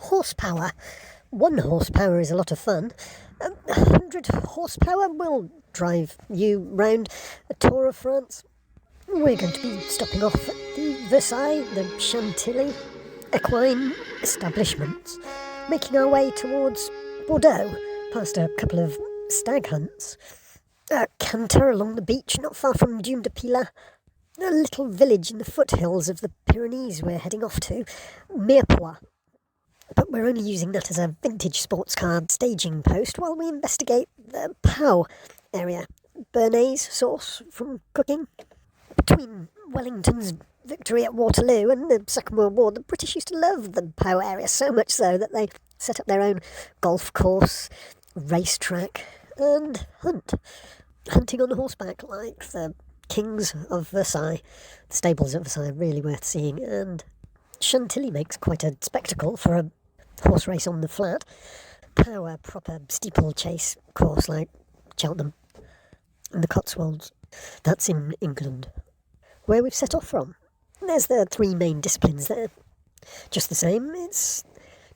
horsepower. 1 horsepower is a lot of fun. 100 horsepower will drive you round a tour of France. We're going to be stopping off at the Versailles, the Chantilly, equine establishments, making our way towards Bordeaux, past a couple of stag hunts, a canter along the beach not far from Dume de Pilat, a little village in the foothills of the Pyrenees we're heading off to, Mirepoix. But we're only using that as a vintage sports car staging post while we investigate the Pau area. Béarnaise sauce from cooking. Between Wellington's victory at Waterloo and the Second World War, the British used to love the Pau area, so much so that they set up their own golf course, racetrack, and hunting on horseback like the Kings of Versailles. The stables at Versailles are really worth seeing, and Chantilly makes quite a spectacle for a horse race on the flat. Pau, a proper steeplechase course like Cheltenham and the Cotswolds. That's in England, where we've set off from. There's the 3 main disciplines there. Just the same, it's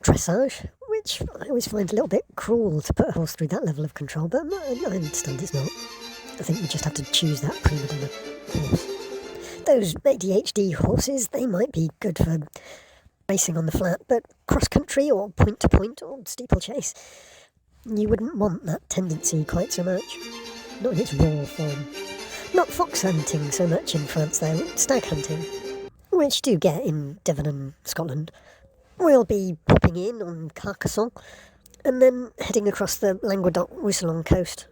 dressage, which I always find a little bit cruel to put a horse through that level of control, but I understand it's not. I think you just have to choose that prima donna horse. Those ADHD horses, they might be good for racing on the flat, but cross-country or point-to-point or steeplechase, you wouldn't want that tendency quite so much. Not in its raw form. Not fox hunting so much in France though, stag hunting, which do get in Devon and Scotland. We'll be popping in on Carcassonne and then heading across the Languedoc-Roussillon coast,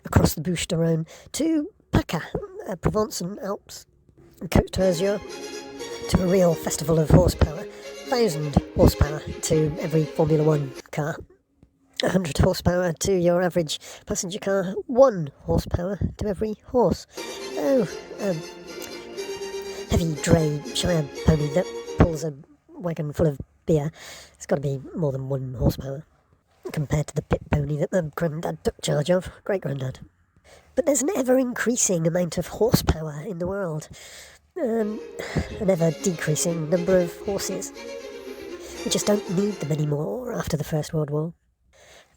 across the Bouches du Rhône to PACA, Provence and Alps, and Côte d'Azur, to a real festival of horsepower. 1,000 horsepower to every Formula 1 car. 100 horsepower to your average passenger car, 1 horsepower to every horse. Heavy dray Shire pony that pulls a wagon full of beer, it's got to be more than 1 horsepower, compared to the pit pony that the granddad took charge of, great-granddad. But there's an ever-increasing amount of horsepower in the world, an ever-decreasing number of horses. We just don't need them anymore after the First World War.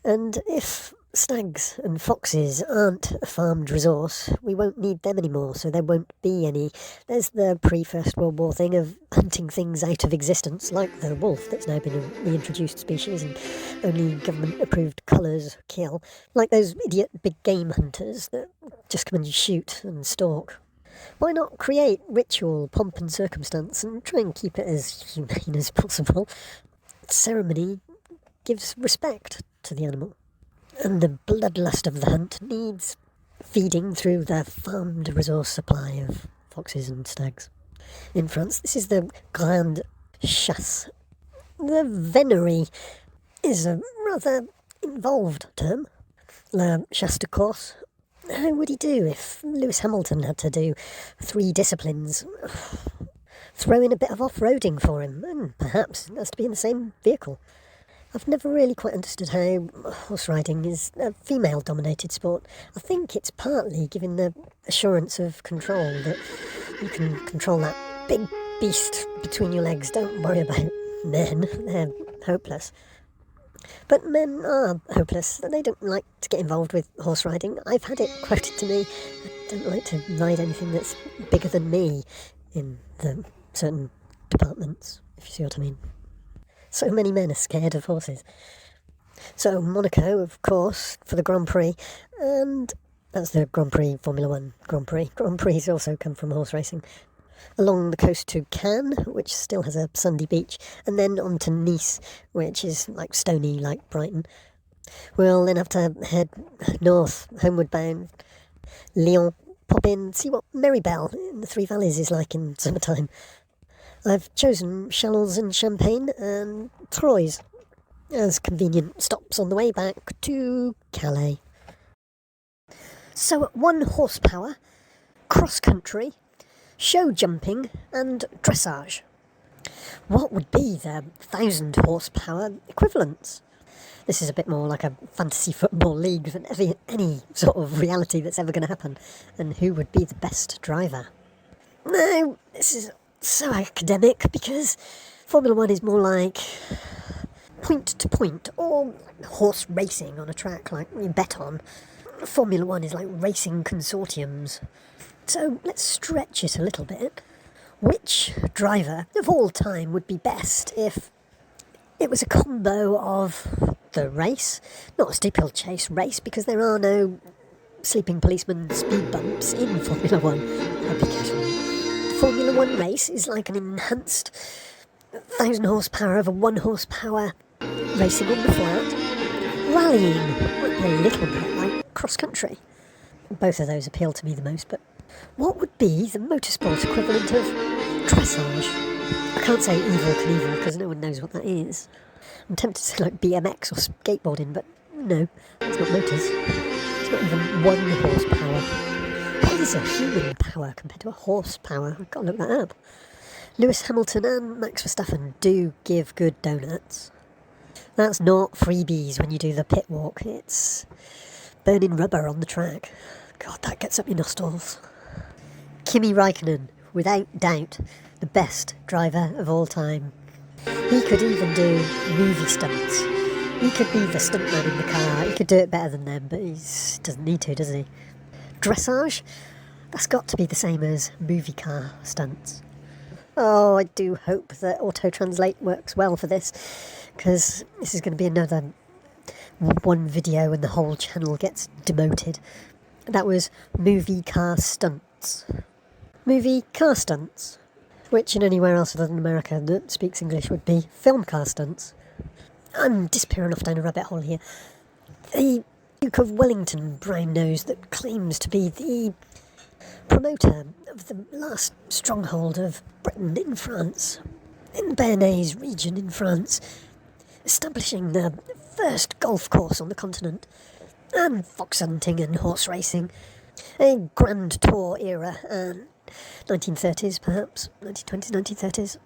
And if stags and foxes aren't a farmed resource, we won't need them anymore, so there won't be any. There's the pre-First World War thing of hunting things out of existence, like the wolf that's now been a reintroduced species and only government-approved colours kill, like those idiot big game hunters that just come and shoot and stalk. Why not create ritual, pomp and circumstance and try and keep it as humane as possible? Ceremony gives respect to the animal. And the bloodlust of the hunt needs feeding through the farmed resource supply of foxes and stags. In France, this is the grande chasse. The venery is a rather involved term. La chasse de course. How would he do if Lewis Hamilton had to do 3 disciplines? Throw in a bit of off-roading for him, and perhaps it has to be in the same vehicle. I've never really quite understood how horse riding is a female-dominated sport. I think it's partly giving the assurance of control, that you can control that big beast between your legs. Don't worry about men, they're hopeless. But men are hopeless. They don't like to get involved with horse riding. I've had it quoted to me, I don't like to ride anything that's bigger than me in the certain departments, if you see what I mean. So many men are scared of horses. So Monaco, of course, for the Grand Prix, and that's the Grand Prix Formula 1 Grand Prix. Grand Prix also come from horse racing. Along the coast to Cannes, which still has a sandy beach, and then on to Nice, which is like stony like Brighton. We'll then have to head north, homeward bound. Lyon, pop in, see what Meribel in the Three Valleys is like in summertime. I've chosen Chalons and Champagne and Troyes as convenient stops on the way back to Calais. So at 1 horsepower, cross-country, show jumping and dressage. What would be the 1,000 horsepower equivalents? This is a bit more like a fantasy football league than any sort of reality that's ever going to happen. And who would be the best driver? No, this is so academic because Formula 1 is more like point to point, or horse racing on a track like you bet on. Formula One is like racing consortiums. So let's stretch it a little bit. Which driver of all time would be best if it was a combo of the race, not a steeplechase race, because there are no sleeping policeman speed bumps in Formula One. I'd be careful. The Formula One race is like an enhanced 1,000 horsepower over 1 horsepower racing on the flat. Rallying might be a little bit like cross country. Both of those appeal to me the most, but what would be the motorsport equivalent of dressage? I can't say Evel Knievel because no one knows what that is. I'm tempted to say like BMX or skateboarding, but no, it's not motors. It's not even 1 horsepower. What is a human power compared to a horsepower? I've got to look that up. Lewis Hamilton and Max Verstappen do give good donuts. That's not freebies when you do the pit walk. It's burning rubber on the track. God, that gets up your nostrils. Kimi Raikkonen, without doubt, the best driver of all time. He could even do movie stunts. He could be the stuntman in the car. He could do it better than them, but he doesn't need to, does he? Dressage? That's got to be the same as movie car stunts. Oh, I do hope that auto-translate works well for this, because this is going to be another one video and the whole channel gets demoted. That was movie car stunts. Movie car stunts, which in anywhere else other than America that speaks English would be film car stunts. I'm disappearing off down a rabbit hole here. The Duke of Wellington brown nose that claims to be the promoter of the last stronghold of Britain in France, in the Béarnais region in France, establishing the first golf course on the continent, and fox hunting and horse racing, a Grand Tour era, 1930s perhaps, 1920s, 1930s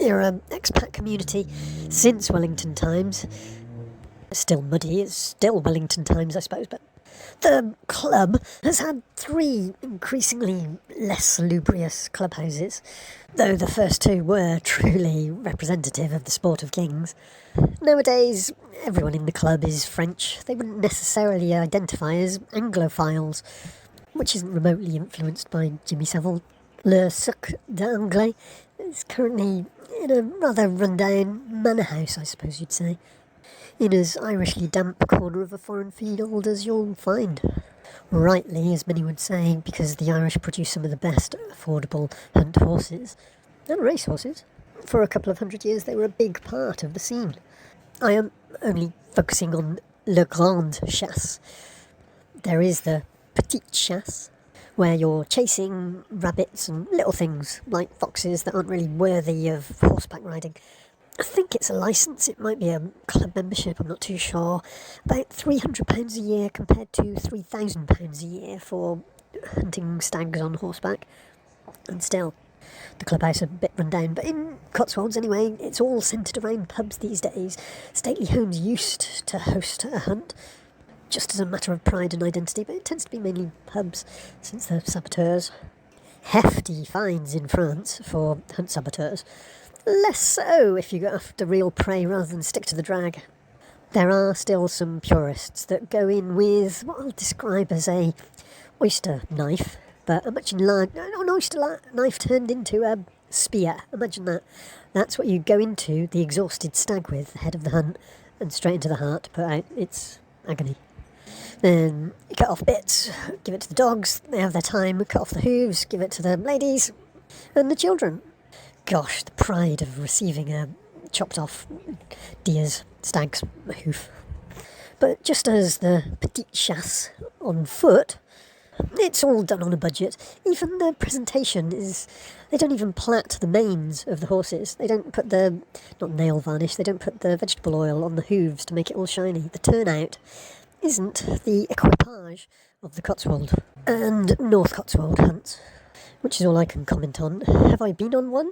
era expat community since Wellington times. Still muddy, it's still Wellington times I suppose, but the club has had 3 increasingly less salubrious clubhouses, though the first 2 were truly representative of the sport of kings. Nowadays, everyone in the club is French. They wouldn't necessarily identify as Anglophiles, which isn't remotely influenced by Jimmy Savile. Le Suc d'Anglais is currently in a rather run-down manor house, I suppose you'd say, in as Irishly damp corner of a foreign field as you'll find. Rightly, as many would say, because the Irish produce some of the best affordable hunt horses and racehorses. For a couple of hundred years they were a big part of the scene. I am only focusing on le grand chasse. There is the petite chasse, where you're chasing rabbits and little things like foxes that aren't really worthy of horseback riding. I think it's a licence, it might be a club membership, I'm not too sure. About £300 a year compared to £3,000 a year for hunting stags on horseback. And still, the clubhouse is a bit run down, but in Cotswolds anyway, it's all centred around pubs these days. Stately homes used to host a hunt, just as a matter of pride and identity, but it tends to be mainly pubs since the saboteurs. Hefty fines in France for hunt saboteurs. Less so if you go after real prey rather than stick to the drag. There are still some purists that go in with what I'll describe as a oyster knife, but a much enlarged, an oyster knife turned into a spear. Imagine that. That's what you go into the exhausted stag with, the head of the hunt, and straight into the heart to put out its agony. Then you cut off bits, give it to the dogs, they have their time, cut off the hooves, give it to the ladies and the children. Gosh, the pride of receiving a chopped off deer's, stag's hoof. But just as the petite chasse on foot, it's all done on a budget. Even the presentation is... They don't even plait the manes of the horses. They don't put the... not nail varnish, they don't put the vegetable oil on the hooves to make it all shiny. The turnout isn't the equipage of the Cotswold and North Cotswold hunts, which is all I can comment on. Have I been on one?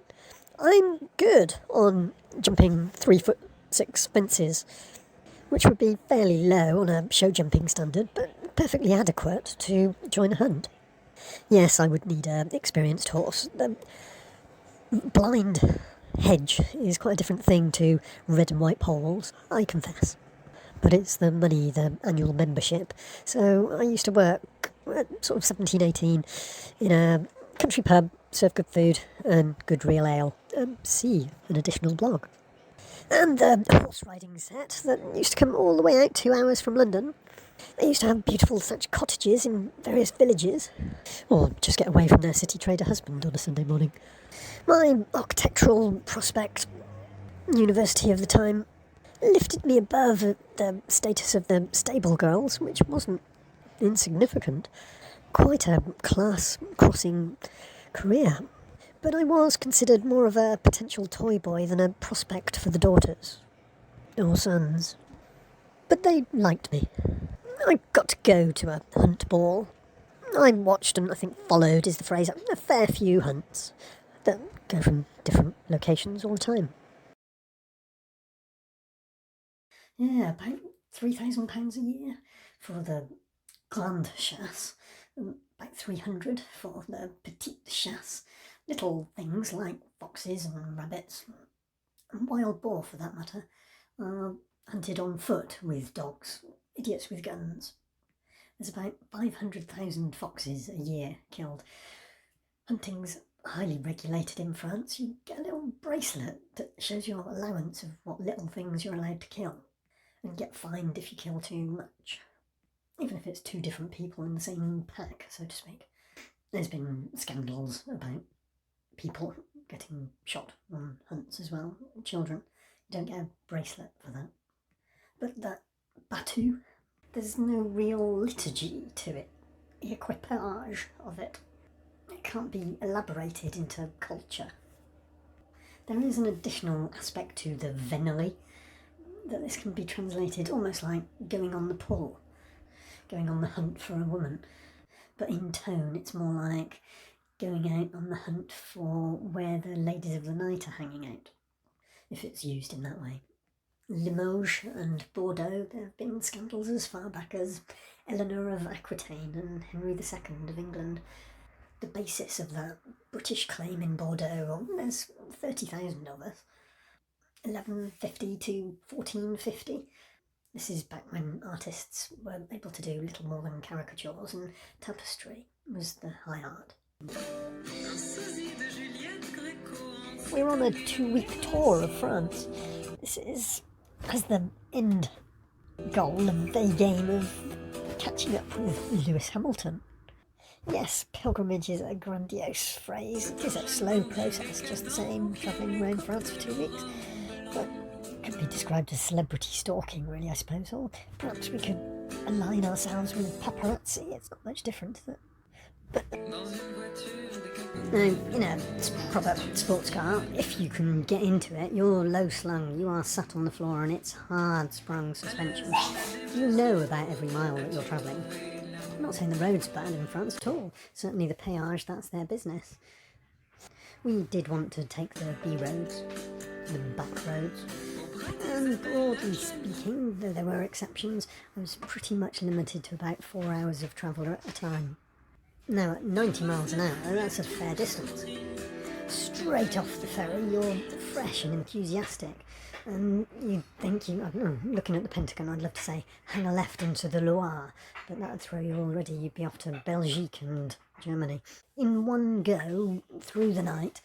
I'm good on jumping 3'6" fences, which would be fairly low on a show jumping standard, but perfectly adequate to join a hunt. Yes, I would need an experienced horse. The blind hedge is quite a different thing to red and white poles, I confess. But it's the money, the annual membership. So I used to work at sort of 17, 18 in a country pub, serve good food and good real ale, and see an additional blog. And the horse riding set that used to come all the way out 2 hours from London. They used to have beautiful thatched cottages in various villages, or just get away from their city trader husband on a Sunday morning. My architectural prospect, university of the time, lifted me above the status of the stable girls, which wasn't insignificant. Quite a class-crossing career. But I was considered more of a potential toy boy than a prospect for the daughters, or sons. But they liked me. I got to go to a hunt ball. I watched and I think followed is the phrase, a fair few hunts that go from different locations all the time. Yeah, about £3,000 a year for the grande chasse, about 300 for the petite chasse. Little things like foxes and rabbits, and wild boar for that matter, are hunted on foot with dogs, idiots with guns. There's about 500,000 foxes a year killed. Hunting's highly regulated in France. You get a little bracelet that shows your allowance of what little things you're allowed to kill, and get fined if you kill too much, even if it's two different people in the same pack, so to speak. There's been scandals about people getting shot on hunts as well, children. You don't get a bracelet for that. But that battue, there's no real liturgy to it, the equipage of it. It can't be elaborated into culture. There is an additional aspect to the venery, that this can be translated almost like going on the pull, going on the hunt for a woman. But in tone, it's more like going out on the hunt for where the ladies of the night are hanging out, if it's used in that way. Limoges and Bordeaux, there have been scandals as far back as Eleanor of Aquitaine and Henry II of England. The basis of that British claim in Bordeaux, there's 30,000 of us, 1150 to 1450. This is back when artists were able to do little more than caricatures, and tapestry was the high art. We're on a 2-week tour of France. This has the end goal of the game of catching up with Lewis Hamilton. Yes, pilgrimage is a grandiose phrase. It is a slow process, just the same, travelling around France for 2 weeks. But it could be described as celebrity stalking, really, I suppose. Or perhaps we could align ourselves with paparazzi. It's not much different, is it? But now, in a proper sports car, if you can get into it, you're low slung, you are sat on the floor and it's hard sprung suspension. You know about every mile that you're travelling. I'm not saying the road's bad in France at all. Certainly the péage, that's their business. We did want to take the B roads, the back roads, and broadly speaking, though there were exceptions, I was pretty much limited to about 4 hours of travel at a time. Now, at 90 miles an hour, that's a fair distance. Straight off the ferry, you're fresh and enthusiastic, and you'd think looking at the Pentagon, I'd love to say, hang a left into the Loire, but that would throw you already, you'd be off to Belgique and Germany. In one go, through the night,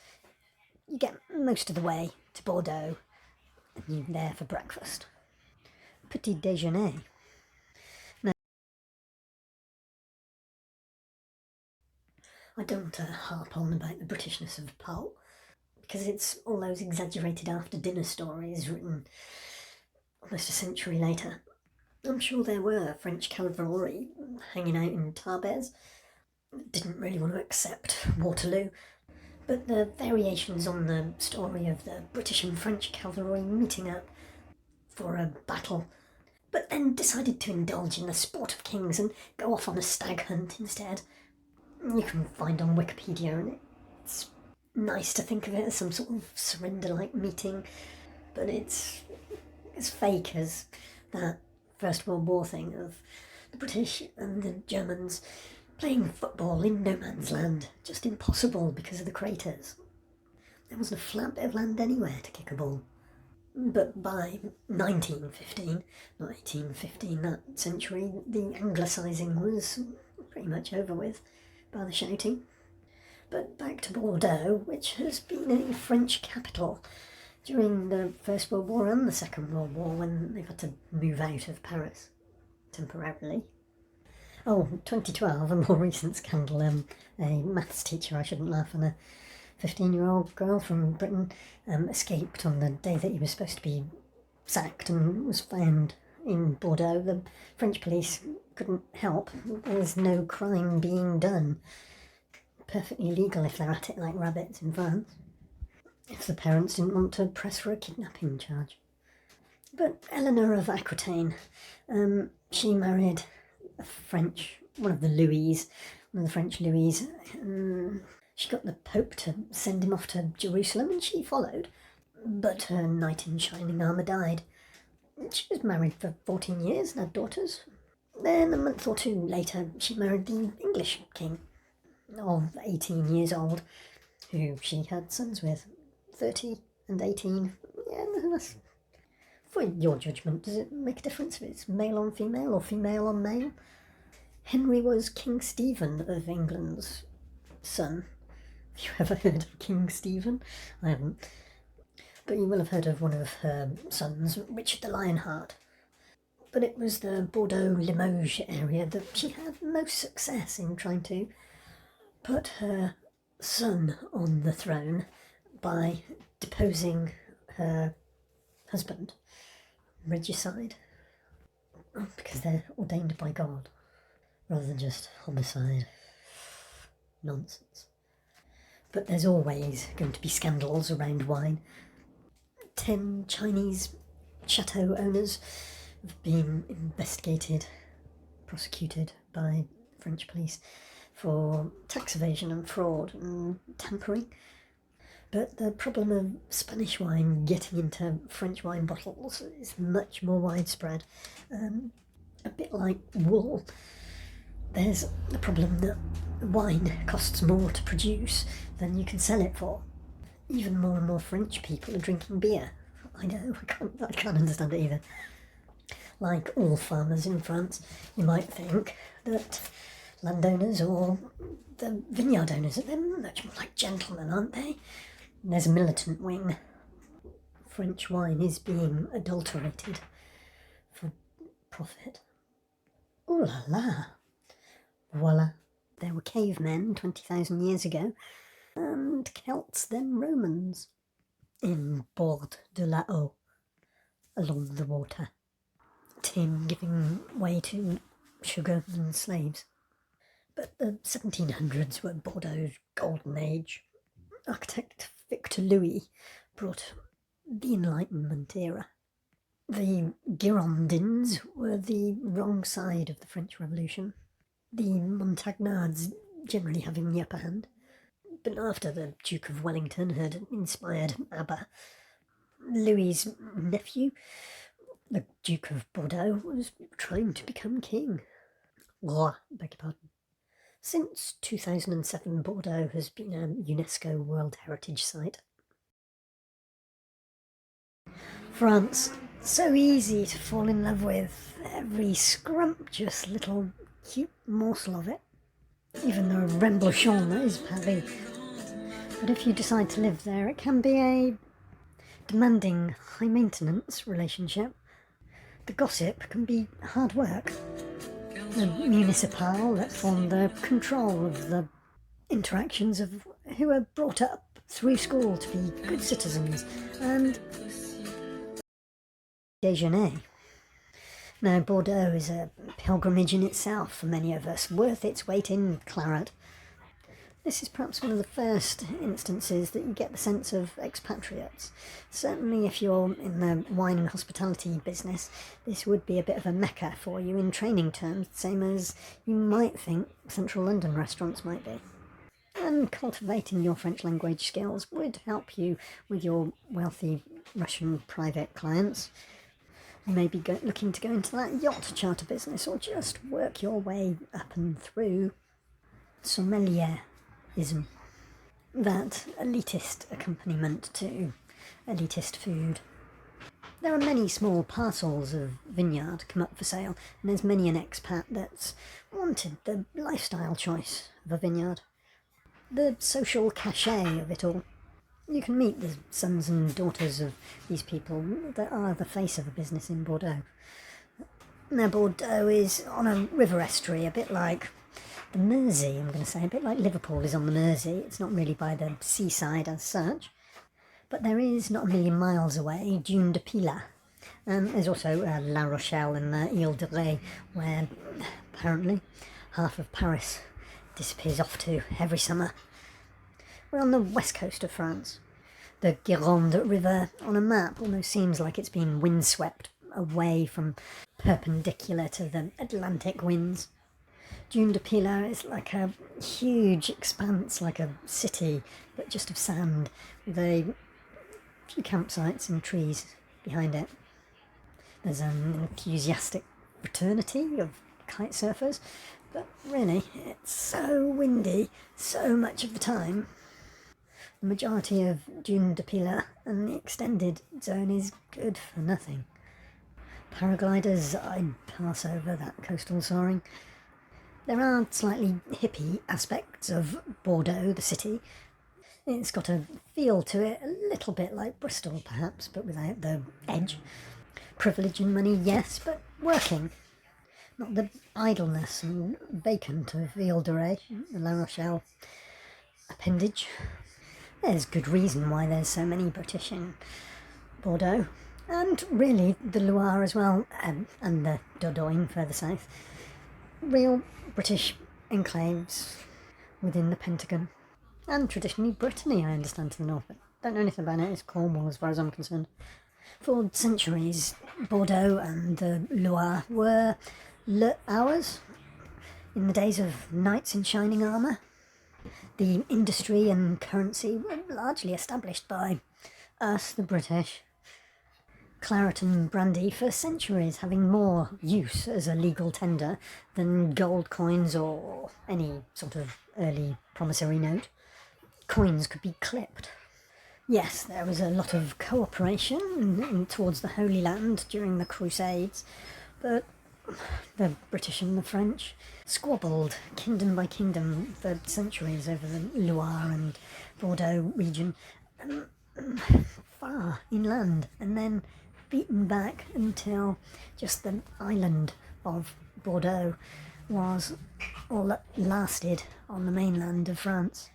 you get most of the way to Bordeaux, and you're there for breakfast. Petit déjeuner. I don't want to harp on about the Britishness of Pole, because it's all those exaggerated after-dinner stories written almost a century later. I'm sure there were French cavalry hanging out in Tarbes, didn't really want to accept Waterloo, but the variations on the story of the British and French cavalry meeting up for a battle, but then decided to indulge in the sport of kings and go off on a stag hunt instead. You can find on Wikipedia, and it's nice to think of it as some sort of surrender-like meeting, but it's as fake as that First World War thing of the British and the Germans playing football in no man's land, just impossible because of the craters. there wasn't a flat bit of land anywhere to kick a ball. But by 1915, not 1815, that century, the anglicising was pretty much over with by the shouting. But back to Bordeaux, which has been a French capital during the First World War and the Second World War, when they've had to move out of Paris temporarily. Oh, 2012, a more recent scandal. A maths teacher, I shouldn't laugh, and a 15-year-old girl from Britain escaped on the day that he was supposed to be sacked and was found in Bordeaux. The French police couldn't help. There was no crime being done. Perfectly legal if they're at it like rabbits in France. If the parents didn't want to press for a kidnapping charge. But Eleanor of Aquitaine, she married a French, one of the French Louis. She got the Pope to send him off to Jerusalem, and she followed. But her knight in shining armour died. She was married for 14 years and had daughters. Then a month or two later, she married the English king of 18 years old, who she had sons with, 30 and 18. Yeah, that's... For your judgment, does it make a difference if it's male on female or female on male? Henry was King Stephen of England's son. Have you ever heard of King Stephen? I haven't. But you will have heard of one of her sons, Richard the Lionheart. But it was the Bordeaux-Limoges area that she had most success in trying to put her son on the throne by deposing her husband, regicide, because they're ordained by God, rather than just homicide. Nonsense. But there's always going to be scandals around wine. 10 Chinese chateau owners have been investigated, prosecuted by French police for tax evasion and fraud and tampering. But the problem of Spanish wine getting into French wine bottles is much more widespread. A bit like wool, there's the problem that wine costs more to produce than you can sell it for. Even more and more French people are drinking beer. I know, I can't understand it either. Like all farmers in France, you might think that landowners or the vineyard owners, they're much more like gentlemen, aren't they? And there's a militant wing. French wine is being adulterated for profit. Ooh la la. Voila. There were cavemen 20,000 years ago, and Celts, then Romans, in Bord de la Eau, along the water. Tin giving way to sugar and slaves. But the 1700s were Bordeaux's golden age. Architect Victor Louis brought the Enlightenment era. The Girondins were the wrong side of the French Revolution, the Montagnards generally having the upper hand. But after the Duke of Wellington had inspired ABBA, Louis's nephew, the Duke of Bordeaux, was trying to become king. Beg your pardon. Since 2007, Bordeaux has been a UNESCO World Heritage Site. France, so easy to fall in love with, every scrumptious little cute morsel of it. Even the Remblochon is Paris. But if you decide to live there, it can be a demanding, high-maintenance relationship. The gossip can be hard work. The municipal that form the control of the interactions of who are brought up through school to be good citizens, and déjeuner. Now, Bordeaux is a pilgrimage in itself for many of us, worth its weight in claret. This is perhaps one of the first instances that you get the sense of expatriates. Certainly if you're in the wine and hospitality business, this would be a bit of a mecca for you in training terms, same as you might think central London restaurants might be. And cultivating your French language skills would help you with your wealthy Russian private clients. You may be looking to go into that yacht charter business, or just work your way up and through sommelierism. that elitist accompaniment to elitist food. There are many small parcels of vineyard come up for sale, and there's many an expat that's wanted the lifestyle choice of a vineyard. The social cachet of it all. You can meet the sons and daughters of these people that are the face of a business in Bordeaux. Now, Bordeaux is on a river estuary, a bit like the Mersey, I'm going to say, a bit like Liverpool is on the Mersey. It's not really by the seaside as such. But there is, not a million miles away, Dune de Pilat. There's also La Rochelle and the Ile de Ré, where apparently half of Paris disappears off to every summer. We're on the west coast of France. The Gironde River on a map almost seems like it's been windswept away from perpendicular to the Atlantic winds. Dune de Pilat is like a huge expanse, like a city, but just of sand, with a few campsites and trees behind it. There's an enthusiastic fraternity of kite surfers, but really it's so windy so much of the time. The majority of Dune de Pilat and the extended zone is good for nothing. Paragliders, I'd pass over that coastal soaring. There are slightly hippie aspects of Bordeaux, the city. It's got a feel to it a little bit like Bristol, perhaps, but without the edge. Privilege and money, yes, but working. Not the idleness and vacant of Ile de Ré, the La Rochelle appendage. There's good reason why there's so many British in Bordeaux. And really the Loire as well, and the Dordogne further south. Real British enclaves within the Pentagon. And traditionally Brittany, I understand, to the north, but don't know anything about it. It's Cornwall as far as I'm concerned. For centuries, Bordeaux and the Loire were le hours in the days of knights in shining armour. The industry and currency were largely established by us, the British. Claret and brandy for centuries having more use as a legal tender than gold coins or any sort of early promissory note. Coins could be clipped. Yes, there was a lot of cooperation towards the Holy Land during the Crusades, but the British and the French squabbled kingdom by kingdom for centuries over the Loire and Bordeaux region, far inland, and then beaten back until just the island of Bordeaux was all that lasted on the mainland of France,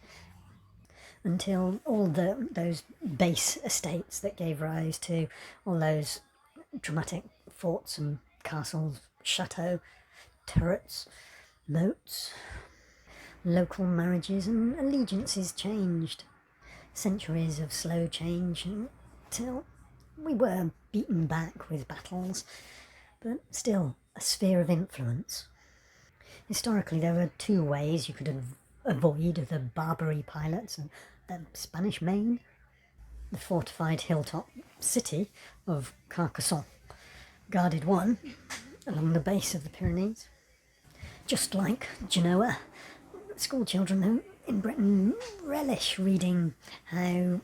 until all those base estates that gave rise to all those dramatic forts and castles, chateaux, turrets, moats, local marriages and allegiances changed. Centuries of slow change until we were beaten back with battles, but still a sphere of influence. Historically, there were two ways you could avoid the Barbary pilots and the Spanish Main. The fortified hilltop city of Carcassonne guarded one along the base of the Pyrenees. Just like Genoa, school children in Britain relish reading how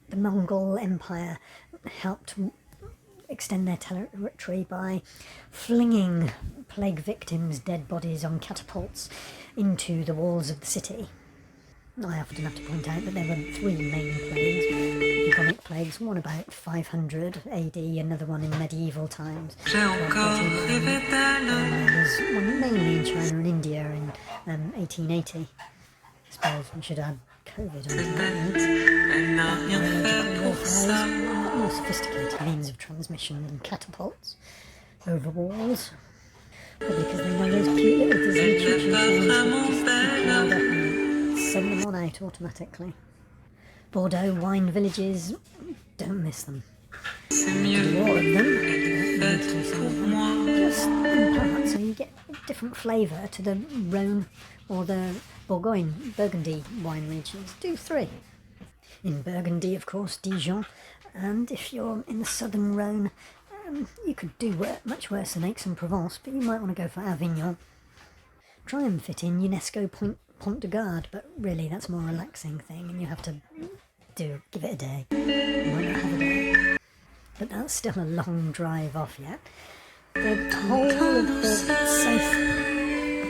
the Mongol Empire helped extend their territory by flinging plague victims' dead bodies on catapults into the walls of the city. I often have to point out that there were three main plagues, bubonic plagues, one about 500 AD, another one in medieval times, and there was one mainly in China and India in 1880. I suppose we should add COVID onto that. More sophisticated means of transmission than catapults over walls. Probably because they know those cute little Disney choo-choo trains that just load up and send them on out automatically. Bordeaux wine villages, don't miss them. More of them, just in part, so you get a different flavour to the Rhône or the Bourgogne, Burgundy wine regions. Do three. In Burgundy, of course, Dijon, and if you're in the southern Rhône, you could do much worse than Aix-en-Provence, but you might want to go for Avignon. Try and fit in UNESCO Pont de Garde, but really that's a more relaxing thing, and you have to give it a day. You might not have a day, but that's still a long drive off yet. The whole of the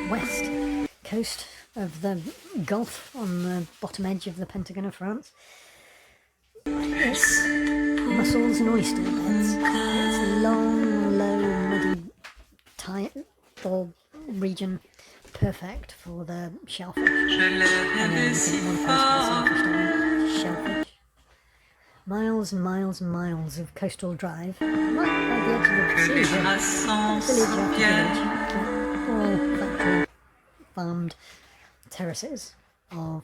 south-west coast of the Gulf on the bottom edge of the Pentagon of France, it's mussels and oyster beds. It's long, low, muddy, tidal region, perfect for the shellfish. And then shellfish. Miles and miles and miles of coastal drive, right by the edge of the sea, village after village, all factory farmed terraces of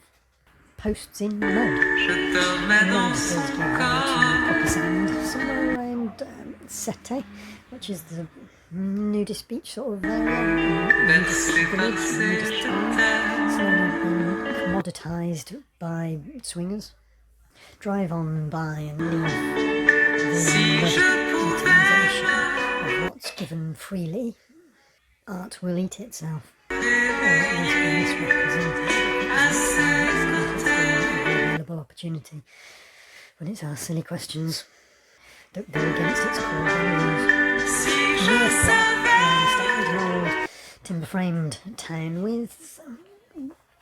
posts in mud. And then just goes to poppy sand somewhere around Sete, which is the nudist beach sort of area, nudist village, nudist town, slowly being commoditised by swingers. Drive on by and leave the utilisation of what's given freely. Art will eat itself, or at least be misrepresented. It's an available opportunity when it's asked silly questions that go against its core values. An old timber-framed town with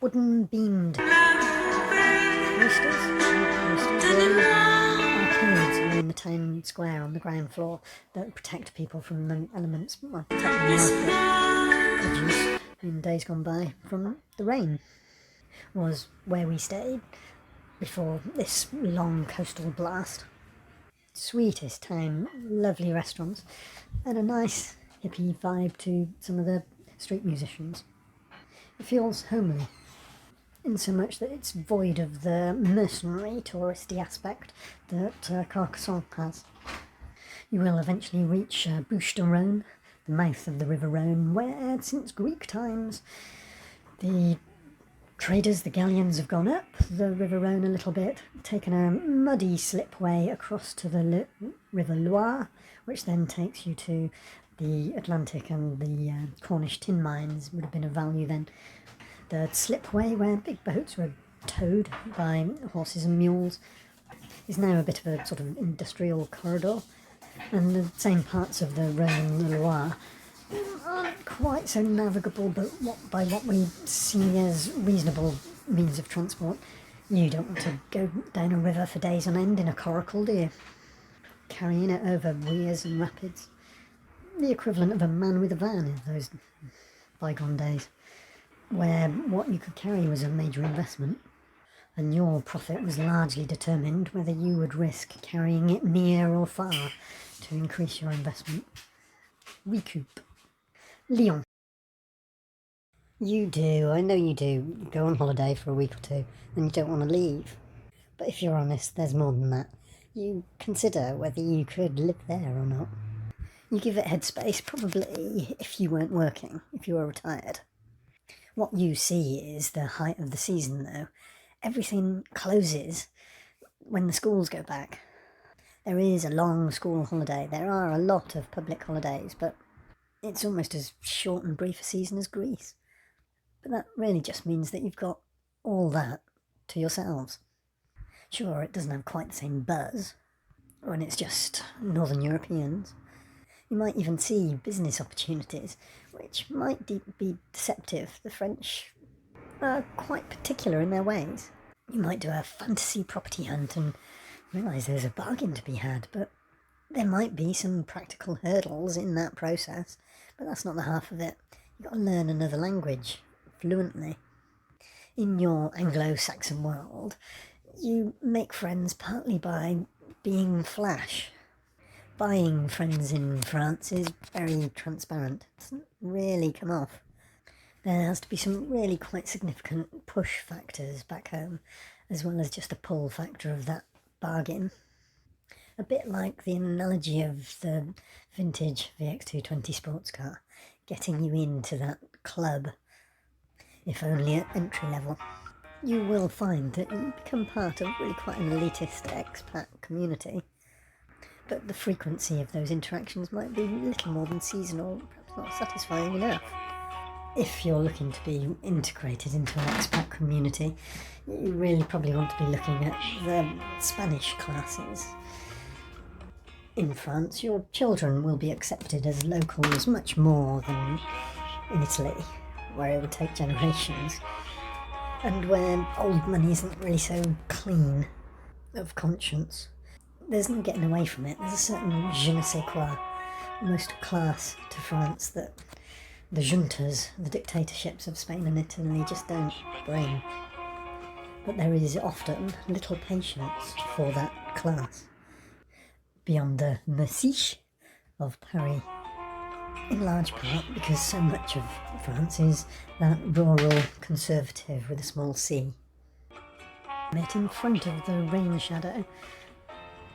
wooden beamed arcades around the town square on the ground floor that protect people from the elements, well, protect the market produce in days gone by from the rain, was where we stayed before this long coastal blast. Sweetest town, lovely restaurants, and a nice hippie vibe to some of the street musicians. It feels homely, in so much that it's void of the mercenary touristy aspect that Carcassonne has. You will eventually reach Bouches de Rhône, the mouth of the River Rhône, where since Greek times the traders, the galleons, have gone up the River Rhône a little bit, taken a muddy slipway across to the River Loire, which then takes you to the Atlantic, and the Cornish tin mines would have been of value then. The slipway where big boats were towed by horses and mules is now a bit of a sort of industrial corridor, and the same parts of the Rhône and the Loire aren't quite so navigable, but by what we see as reasonable means of transport. You don't want to go down a river for days on end in a coracle, do you? Carrying it over weirs and rapids. The equivalent of a man with a van in those bygone days, where what you could carry was a major investment, and your profit was largely determined whether you would risk carrying it near or far to increase your investment. Recoup. Lyon. You do, I know you do. You go on holiday for a week or two and you don't want to leave. But if you're honest, there's more than that. You consider whether you could live there or not. You give it headspace, probably, if you weren't working, if you were retired. What you see is the height of the season, though. Everything closes when the schools go back. There is a long school holiday. There are a lot of public holidays, but it's almost as short and brief a season as Greece. But that really just means that you've got all that to yourselves. Sure, it doesn't have quite the same buzz when it's just Northern Europeans. You might even see business opportunities, which might be deceptive. The French are quite particular in their ways. You might do a fantasy property hunt and realise there's a bargain to be had, but there might be some practical hurdles in that process, but that's not the half of it. You've got to learn another language fluently. In your Anglo-Saxon world, you make friends partly by being flash. Buying friends in France is very transparent. It doesn't really come off. There has to be some really quite significant push factors back home, as well as just a pull factor of that bargain. A bit like the analogy of the vintage VX220 sports car, getting you into that club, if only at entry level. You will find that you become part of really quite an elitist expat community, but the frequency of those interactions might be little more than seasonal, perhaps not satisfying enough. if you're looking to be integrated into an expat community, you really probably want to be looking at the Spanish classes. In France, your children will be accepted as locals much more than in Italy, where it would take generations, and where old money isn't really so clean of conscience. There's no getting away from it. There's a certain je ne sais quoi, almost class to France that the juntas, the dictatorships of Spain and Italy just don't bring. But there is often little patience for that class beyond the massif of Paris, in large part because so much of France is that rural conservative with a small c. In front of the rain shadow,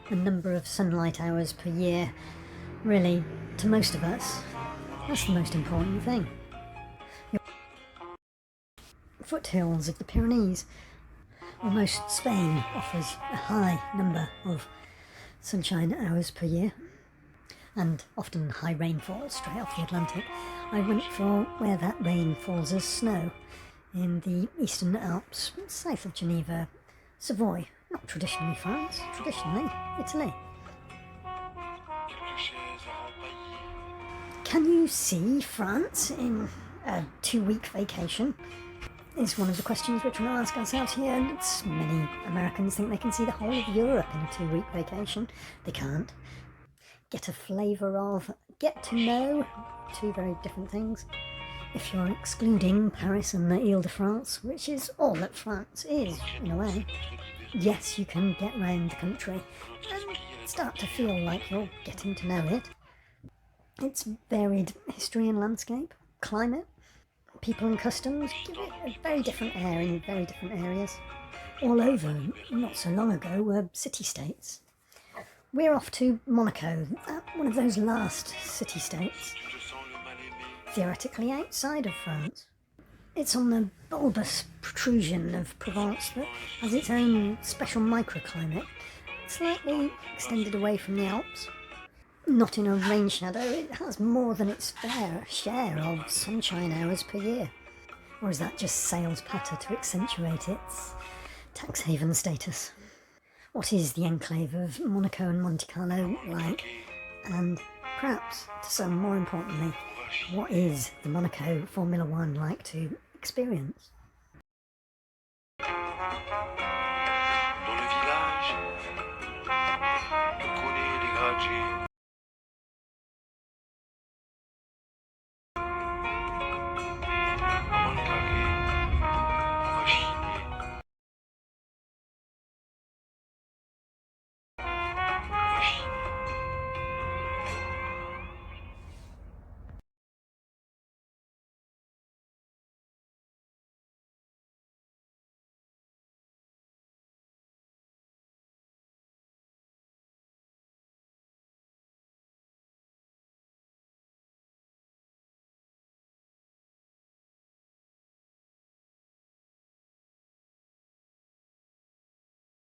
the number of sunlight hours per year, really, to most of us, that's the most important thing. Foothills of the Pyrenees. Almost Spain offers a high number of sunshine hours per year, and often high rainfall straight off the Atlantic. I went for where that rain falls as snow, in the Eastern Alps, south of Geneva, Savoy, not traditionally France, traditionally Italy. Can you see France in a 2-week vacation? Is one of the questions which we'll ask ourselves here, and many Americans think they can see the whole of Europe in a 2-week vacation. They can't. Get a flavour of, get to know, two very different things. If you're excluding Paris and the Ile-de-France, which is all that France is, in a way, yes, you can get round the country and start to feel like you're getting to know it. Its varied history and landscape, climate, people and customs give it a very different air in very different areas. All over, not so long ago, were city-states. We're off to Monaco, one of those last city-states, theoretically outside of France. It's on the bulbous protrusion of Provence that has its own special microclimate, slightly extended away from the Alps. Not in a rain shadow, it has more than its fair share of sunshine hours per year. Or is that just sales patter to accentuate its tax haven status? What is the enclave of Monaco and Monte Carlo like? And perhaps, to some more importantly, what is the Monaco Formula One like to experience?